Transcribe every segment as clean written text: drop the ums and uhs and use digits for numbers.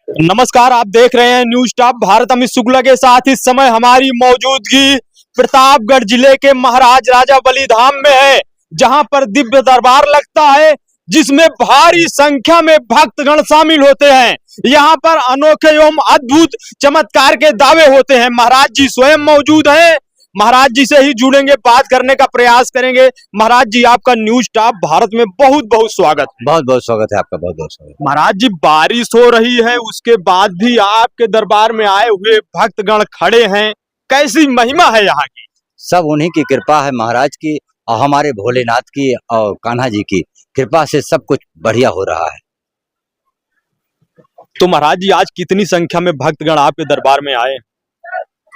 नमस्कार, आप देख रहे हैं न्यूज टॉप भारत। अमित शुक्ला के साथ इस समय हमारी मौजूदगी प्रतापगढ़ जिले के महाराज राजा बलि धाम में है, जहां पर दिव्य दरबार लगता है, जिसमें भारी संख्या में भक्तगण शामिल होते हैं। यहां पर अनोखे एवं अद्भुत चमत्कार के दावे होते हैं। महाराज जी स्वयं मौजूद हैं। महाराज जी से ही जुड़ेंगे, बात करने का प्रयास करेंगे। महाराज जी, आपका न्यूज टॉप भारत में बहुत बहुत स्वागत है। बहुत बहुत स्वागत है आपका, बहुत बहुत स्वागत। महाराज जी, बारिश हो रही है, उसके बाद भी आपके दरबार में आए हुए भक्तगण खड़े हैं, कैसी महिमा है यहाँ की? सब उन्हीं की कृपा है, महाराज की और हमारे भोलेनाथ की और कान्हा जी की कृपा से सब कुछ बढ़िया हो रहा है। तो महाराज जी, आज कितनी संख्या में भक्तगण आपके दरबार में आए?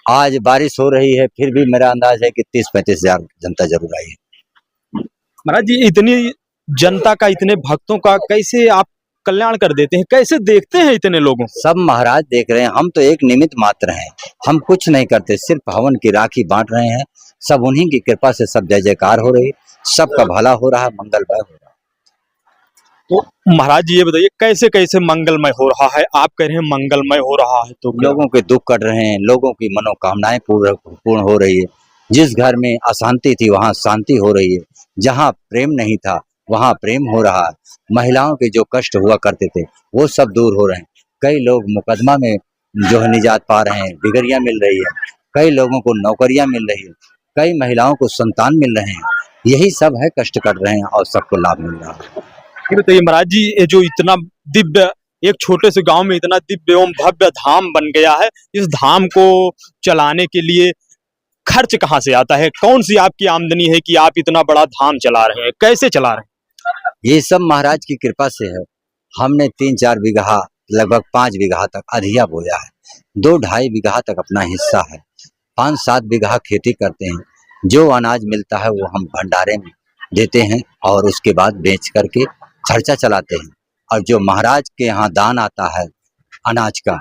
आज बारिश हो रही है, फिर भी मेरा अंदाज है कि 30-35 हजार जनता जरूर आई है। महाराज जी, इतनी जनता का, इतने भक्तों का कैसे आप कल्याण कर देते हैं? कैसे देखते हैं इतने लोगों? सब महाराज देख रहे हैं, हम तो एक निमित्त मात्र हैं, हम कुछ नहीं करते, सिर्फ हवन की राखी बांट रहे हैं। सब उन्हीं की कृपा से सब जय जयकार हो रही है, सबका भला हो रहा है, मंगलमय हो रहा है। तो महाराज जी, ये बताइए कैसे कैसे मंगलमय हो रहा है? आप कह रहे हैं मंगलमय हो रहा है, तो लोगों के दुख कट रहे हैं, लोगों की मनोकामनाएं पूर्ण हो रही है। जिस घर में अशांति थी वहां शांति हो रही है, जहां प्रेम नहीं था वहां प्रेम हो रहा है। महिलाओं के जो कष्ट हुआ करते थे वो सब दूर हो रहे हैं। कई लोग मुकदमा में जो है निजात पा रहे हैं, डिगरियां मिल रही है, कई लोगों को नौकरियां मिल रही है, कई महिलाओं को संतान मिल रहे हैं। यही सब है, कष्ट कट रहे हैं और सबको लाभ मिल रहा है। ये बताइए महाराज जी, ये जो इतना दिव्य, एक छोटे से गांव में इतना दिव्य एवं भव्य धाम बन गया है, इस धाम को चलाने के लिए खर्च कहाँ से आता है? कौन सी आपकी आमदनी है कि आप इतना बड़ा धाम चला रहे हैं? कैसे चला रहे हैं? ये सब महाराज की कृपा से है। हमने 3-4 बीघा, लगभग 5 बीघा तक अधिया बोया है, 2-2.5 बीघा तक अपना हिस्सा है, 5-7 बीघा खेती करते हैं। जो अनाज मिलता है वो हम भंडारे में देते हैं और उसके बाद बेच करके खर्चा चलाते हैं। और जो महाराज के यहाँ दान आता है अनाज का,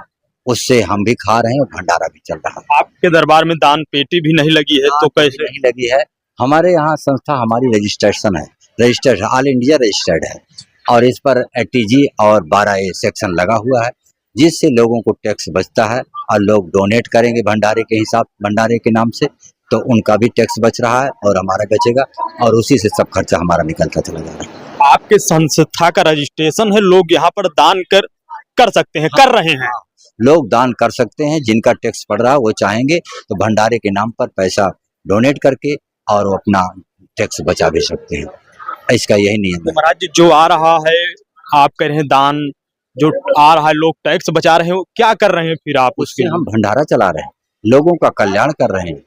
उससे हम भी खा रहे हैं और भंडारा भी चल रहा है। आपके दरबार में दान पेटी भी नहीं लगी है, तो कैसे? नहीं लगी है। हमारे यहाँ संस्था, हमारी रजिस्ट्रेशन है, रजिस्टर्ड, ऑल इंडिया रजिस्टर्ड है और इस पर एटीजी और 12A सेक्शन लगा हुआ है, जिससे लोगों को टैक्स बचता है और लोग डोनेट करेंगे भंडारे के हिसाब, भंडारे के नाम से, तो उनका भी टैक्स बच रहा है और हमारा बचेगा और उसी से सब खर्चा हमारा निकलता चला जा रहा है। आपके संस्था का रजिस्ट्रेशन है, लोग यहाँ पर दान कर सकते हैं, कर रहे हैं। लोग दान कर सकते हैं, जिनका टैक्स पड़ रहा है वो चाहेंगे तो भंडारे के नाम पर पैसा डोनेट करके और वो अपना टैक्स बचा भी सकते हैं। इसका यही नियम तो है। महाराज जी, जो आ रहा है, आप कह रहे हैं दान जो आ रहा है, लोग टैक्स बचा रहे हैं, क्या कर रहे हैं फिर आप उसके? उससे हम भंडारा चला रहे हैं, लोगों का कल्याण कर रहे हैं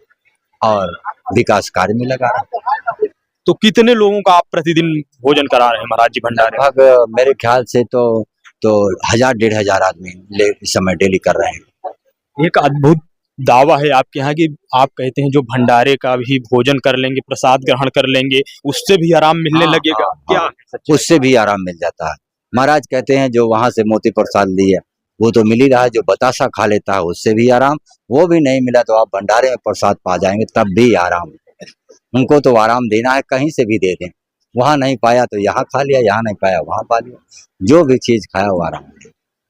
और विकास कार्य में लगा रहे हैं। तो कितने लोगों का आप प्रतिदिन भोजन करा रहे हैं महाराज जी भंडारे? लगभग मेरे ख्याल से तो 1000-1500 आदमी इस समय डेली कर रहे हैं। एक अद्भुत दावा है आपके यहाँ की, आप कहते हैं जो भंडारे का भी भोजन कर लेंगे, प्रसाद ग्रहण कर लेंगे, उससे भी आराम मिलने लगेगा। क्या है? उससे भी आराम मिल जाता है। महाराज कहते हैं जो वहां से मोती प्रसाद लिया वो तो मिल ही रहा है, जो बतासा खा लेता है उससे भी आराम, वो भी नहीं मिला तो आप भंडारे में प्रसाद पा जाएंगे, तब भी आराम। उनको तो आराम देना है, कहीं से भी दे दें, वहां नहीं पाया तो यहाँ खा लिया, यहाँ नहीं पाया वहां पा लिया, जो भी चीज खाया वो आराम।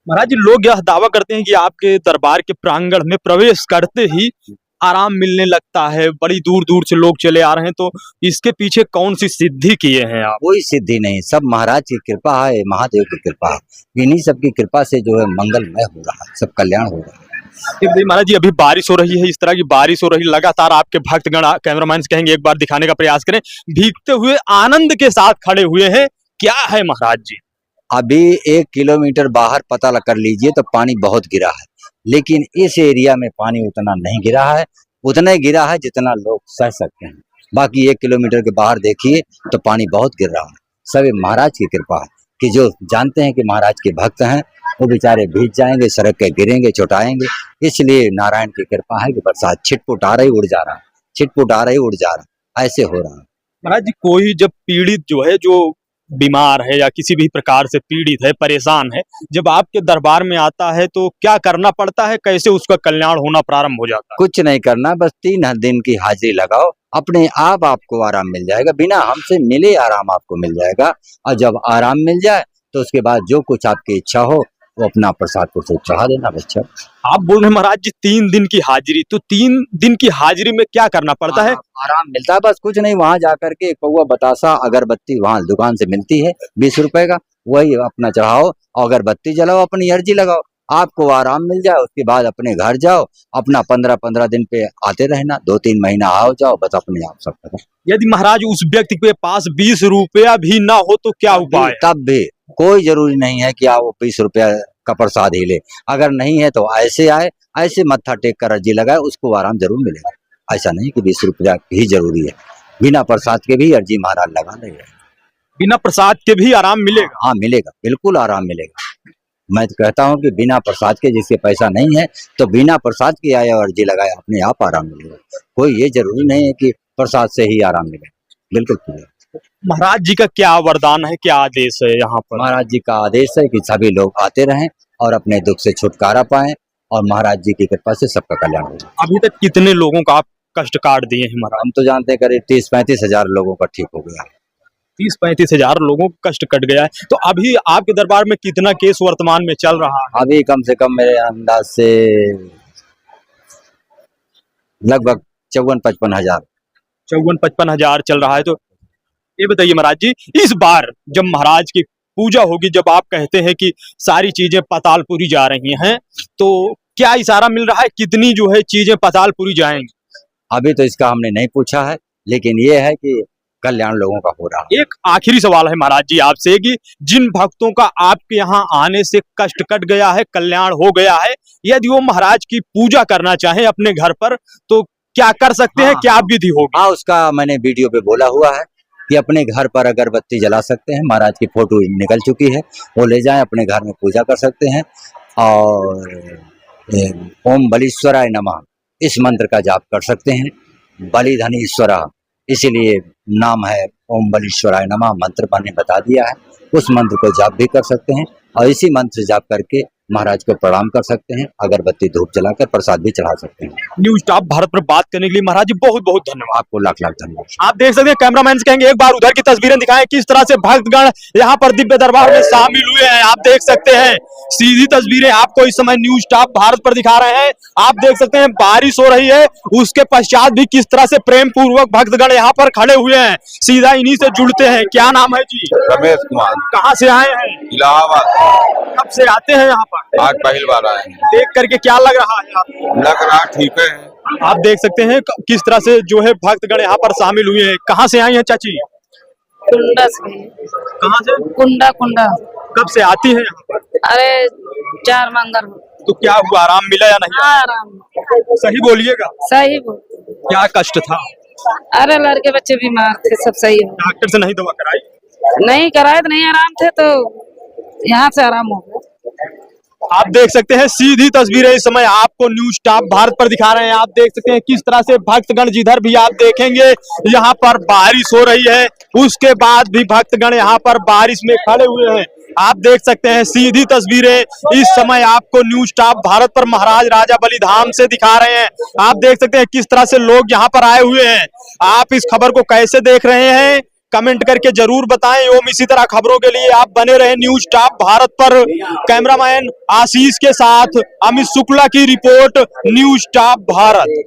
महाराज जी, लोग यह दावा करते हैं कि आपके दरबार के प्रांगण में प्रवेश करते ही आराम मिलने लगता है, बड़ी दूर दूर से लोग चले आ रहे हैं, तो इसके पीछे कौन सी सिद्धि किए हैं आप? कोई सिद्धि नहीं, सब महाराज की कृपा है, महादेव की कृपा है। इन्हीं सबकी कृपा से जो है मंगलमय हो रहा है, सब कल्याण हो रहा है। महाराज जी, अभी बारिश हो रही है, इस तरह की बारिश हो रही है लगातार, आपके भक्तगण, कैमरामैन से कहेंगे एक बार दिखाने का प्रयास करें, भीगते हुए आनंद के साथ खड़े हुए हैं। क्या है महाराज जी? अभी 1 किलोमीटर बाहर पता कर लीजिए तो पानी बहुत गिरा है, लेकिन इस एरिया में पानी उतना नहीं गिरा है, उतना ही गिरा है जितना लोग सह सकते हैं। बाकी 1 किलोमीटर के बाहर देखिए तो पानी बहुत गिर रहा है। सब महाराज की कृपा है कि जो जानते हैं कि महाराज के भक्त हैं वो बेचारे भीग जाएंगे, सड़क के गिरेंगे, चोटाएंगे। इसलिए नारायण की कृपा है कि बरसात छिटपुट आ रही उड़ जा रहा है, छिटपुट आ रही उड़ जा रहा है, ऐसे हो रहा है। महाराज जी, कोई जब पीड़ित जो है, जो बीमार है या किसी भी प्रकार से पीड़ित है, परेशान है, जब आपके दरबार में आता है तो क्या करना पड़ता है? कैसे उसका कल्याण होना प्रारंभ हो जाता है? कुछ नहीं करना, बस 3 दिन की हाजिरी लगाओ, अपने आप आपको आराम मिल जाएगा, बिना हमसे मिले आराम आपको मिल जाएगा। और जब आराम मिल जाए तो उसके बाद जो कुछ आपकी इच्छा हो वो अपना प्रसाद को चढ़ा देना बच्चा। आप बोल रहे हैं महाराज जी 3 दिन की हाजिरी, तो 3 दिन की हाजिरी में क्या करना पड़ता है? आराम मिलता है, बस कुछ नहीं, वहाँ जाकर के एक पौवा बतासा अगरबत्ती वहाँ दुकान से मिलती है 20 रुपए का, वही अपना चढ़ाओ और अगरबत्ती जलाओ, अपनी अर्जी लगाओ, आपको आराम मिल जाए। उसके बाद अपने घर जाओ, अपना 15-15 दिन पे आते रहना, 2-3 महीना आओ जाओ, बस अपने आप सब खत्म। यदि महाराज उस व्यक्ति के पास 20 रुपया भी ना हो तो क्या उपाय? तब भी कोई जरूरी नहीं है कि आप 20 रुपया का प्रसाद ही ले, अगर नहीं है तो ऐसे आए, ऐसे मत्था टेक कर अर्जी लगाए, उसको आराम जरूर मिलेगा। ऐसा नहीं कि 20 रुपया ही जरूरी है, बिना प्रसाद के भी अर्जी महाराज लगा लेंगे। बिना प्रसाद के भी आराम मिलेगा? हाँ मिलेगा, बिल्कुल आराम मिलेगा। मैं तो कहता हूँ कि बिना प्रसाद के, जिसके पैसा नहीं है तो बिना प्रसाद के आया और अर्जी लगाए, अपने आप आराम मिलेगा। कोई ये जरूरी नहीं है कि प्रसाद से ही आराम मिलेगा, बिल्कुल मिलेगा। महाराज जी का क्या वरदान है, क्या आदेश है यहाँ पर? महाराज जी का आदेश है कि सभी लोग आते रहें और अपने दुख से छुटकारा पाएं और महाराज जी की कृपा से सबका कल्याण हो। अभी तक कितने लोगों का आप कष्ट काट दिए हैं महाराज? हम तो जानते हैं करीब 30-35 हजार लोगों का ठीक हो गया है। 30-35 हजार लोगों का कष्ट कट गया है। तो अभी आपके दरबार में कितना केस वर्तमान में चल रहा है? अभी कम से कम मेरे अंदाज से लगभग 54-55 हजार। 54-55 हजार चल रहा है। तो ये बताइए महाराज जी, इस बार जब महाराज की पूजा होगी, जब आप कहते हैं कि सारी चीजें पातालपुरी जा रही हैं, तो क्या इशारा मिल रहा है कितनी जो है चीजें पातालपुरी जाएंगी? अभी तो इसका हमने नहीं पूछा है, लेकिन ये है कि कल्याण लोगों का हो रहा है। एक आखिरी सवाल है महाराज जी आपसे कि जिन भक्तों का आपके यहाँ आने से कष्ट कट गया है, कल्याण हो गया है, यदि वो महाराज की पूजा करना चाहे अपने घर पर तो क्या कर सकते हैं? क्या विधि होगी? हाँ, उसका मैंने वीडियो पे बोला हुआ है कि अपने घर पर अगरबत्ती जला सकते हैं, महाराज की फोटो निकल चुकी है, वो ले जाएं, अपने घर में पूजा कर सकते हैं और ओम बलीश्वराय नमः इस मंत्र का जाप कर सकते हैं। बलिधनी ईश्वरा इसीलिए नाम है, ओम बलीश्वराय नमः मंत्र मैंने बता दिया है, उस मंत्र को जाप भी कर सकते हैं और इसी मंत्र जाप करके महाराज को प्रणाम कर सकते हैं, अगरबत्ती धूप जलाकर प्रसाद भी चढ़ा सकते हैं। न्यूज टॉप भारत पर बात करने के लिए महाराज जी बहुत बहुत धन्यवाद। आपको लाख लाख धन्यवाद। आप देख सकते हैं, कैमरामैन से कहेंगे एक बार उधर की तस्वीरें दिखाएं, किस तरह से भक्तगण यहाँ पर दिव्य दरबार में शामिल हुए हैं। आप देख सकते हैं सीधी तस्वीरें आपको इस समय न्यूज टॉप भारत पर दिखा रहे हैं। आप देख सकते हैं बारिश हो रही है, उसके पश्चात भी किस तरह से प्रेम पूर्वक भक्तगण यहाँ पर खड़े हुए हैं। सीधा इन्हीं से जुड़ते हैं। क्या नाम है जी? रमेश कुमार, कहाँ से आए हैं? इलाहाबाद। कब से आते हैं यहाँ पर? आज पहली बार आए हैं। देख करके क्या लग रहा है आपको? लग रहा ठीक है। आप देख सकते हैं किस तरह से जो है भक्तगण यहाँ पर शामिल हुए हैं। कहाँ से आई हैं चाची? कुंडा से। कहाँ से? कुंडा कुंडा। कब से आती हैं यहाँ पर? अरे 4 मंगर। तो क्या हुआ, आराम मिला या नहीं? हाँ, आराम। सही बोलिएगा, सही बोल। क्या कष्ट था? अरे लड़के बच्चे बीमार थे, सब सही हो। डॉक्टर से नहीं दवा कराई? नहीं कराए तो नहीं आराम थे, तो यहाँ से आराम हो गया। आप देख सकते हैं सीधी तस्वीरें इस समय आपको न्यूज टॉप भारत पर दिखा रहे हैं। आप देख सकते हैं किस तरह से भक्तगण, जिधर भी आप देखेंगे यहाँ पर बारिश हो रही है, उसके बाद भी भक्तगण यहाँ पर बारिश में खड़े हुए हैं। आप देख सकते हैं सीधी तस्वीरें इस समय आपको न्यूज टॉप भारत पर महाराज राजा बलिधाम से दिखा रहे हैं। आप देख सकते हैं किस तरह से लोग यहाँ पर आए हुए हैं। आप इस खबर को कैसे देख रहे हैं, कमेंट करके जरूर बताएं। एवं इसी तरह खबरों के लिए आप बने रहे न्यूज टॉप भारत पर। कैमरामैन आशीष के साथ अमित शुक्ला की रिपोर्ट, न्यूज टॉप भारत।